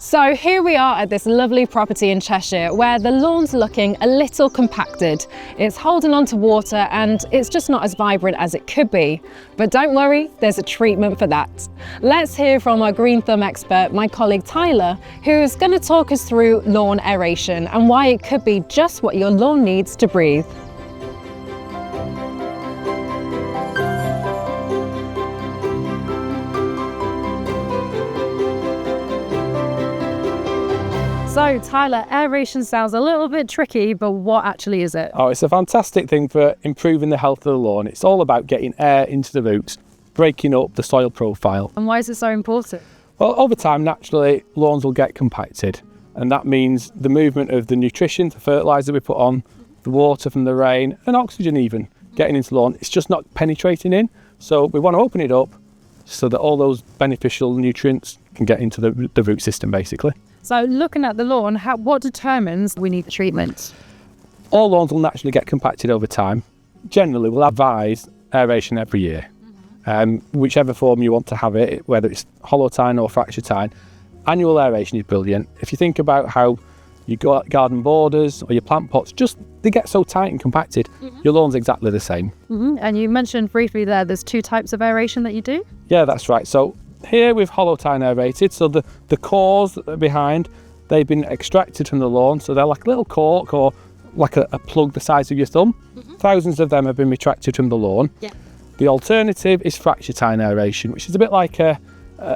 So here we are at this lovely property in Cheshire where the lawn's looking a little compacted. It's holding on to water and it's just not as vibrant as it could be. But don't worry, there's a treatment for that. Let's hear from our GreenThumb expert, my colleague Tyler, who's going to talk us through lawn aeration and why it could be just what your lawn needs to breathe. So Tyler, aeration sounds a little bit tricky, but what actually is it? Oh, it's a fantastic thing for improving the health of the lawn. It's all about getting air into the roots, breaking up the soil profile. And why is it so important? Well, over time, naturally, lawns will get compacted. And that means the movement of the nutrition, the fertiliser we put on, the water from the rain, and oxygen even, getting into the lawn, it's just not penetrating in. So we want to open it up so that all those beneficial nutrients can get into the root system, basically. So looking at the lawn, what determines we need the treatment? All lawns will naturally get compacted over time. Generally, we'll advise aeration every year. Whichever form you want to have it, whether it's hollow tine or fracture tine, annual aeration is brilliant. If you think about how your garden borders or your plant pots, they get so tight and compacted, your lawn's exactly the same. And you mentioned briefly there's two types of aeration that you do? Yeah, that's right. So here we've hollow tine aerated, so the cores that are behind, they've been extracted from the lawn, so they're like a little cork or like a plug the size of your thumb. Thousands of them have been retracted from the lawn. Yeah. The alternative is fracture tine aeration, which is a bit like a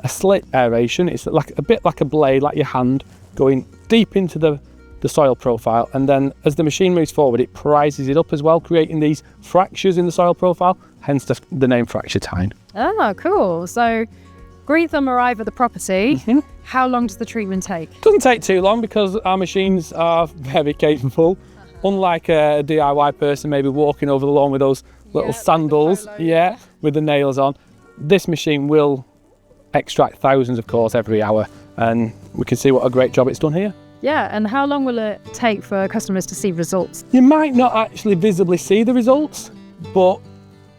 slit aeration. It's a bit like a blade, like your hand, going deep into the soil profile, and then as the machine moves forward, it prizes it up as well, creating these fractures in the soil profile, hence the name fracture tine. Oh, cool. So GreenThumb arrive at the property. How long does the treatment take? It doesn't take too long because our machines are very capable. Unlike a DIY person maybe walking over the lawn with those little sandals, with the nails on, this machine will extract thousands of cores every hour, and we can see what a great job it's done here. Yeah, and how long will it take for customers to see results? You might not actually visibly see the results, but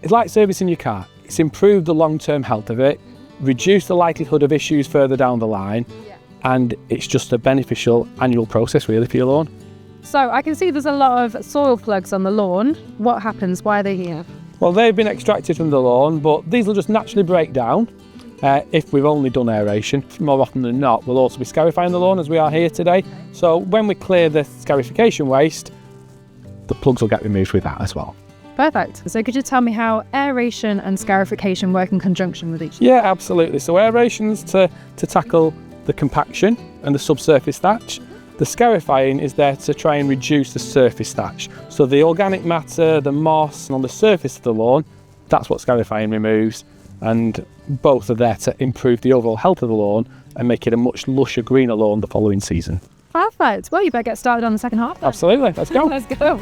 it's like servicing your car. It's improved the long-term health of it, reduced the likelihood of issues further down the line, and it's just a beneficial annual process really for your lawn. So I can see there's a lot of soil plugs on the lawn. What happens? Why are they here? Well, they've been extracted from the lawn, but these will just naturally break down if we've only done aeration. More often than not, we'll also be scarifying the lawn as we are here today. So when we clear the scarification waste, the plugs will get removed with that as well. Perfect. So could you tell me how aeration and scarification work in conjunction with each other? Yeah, absolutely. So aeration's to tackle the compaction and the subsurface thatch. The scarifying is there to try and reduce the surface thatch. So the organic matter, the moss on the surface of the lawn, that's what scarifying removes. And both are there to improve the overall health of the lawn and make it a much lusher, greener lawn the following season. Perfect. Well, you better get started on the second half then. Absolutely. Let's go. Let's go.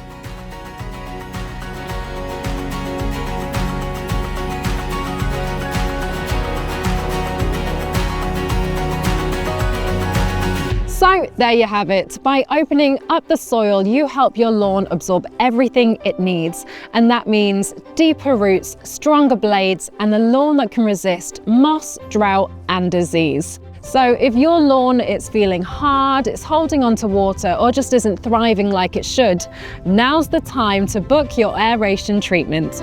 So there you have it. By opening up the soil, you help your lawn absorb everything it needs. And that means deeper roots, stronger blades, and a lawn that can resist moss, drought, and disease. So if your lawn is feeling hard, it's holding on to water, or just isn't thriving like it should, now's the time to book your aeration treatment.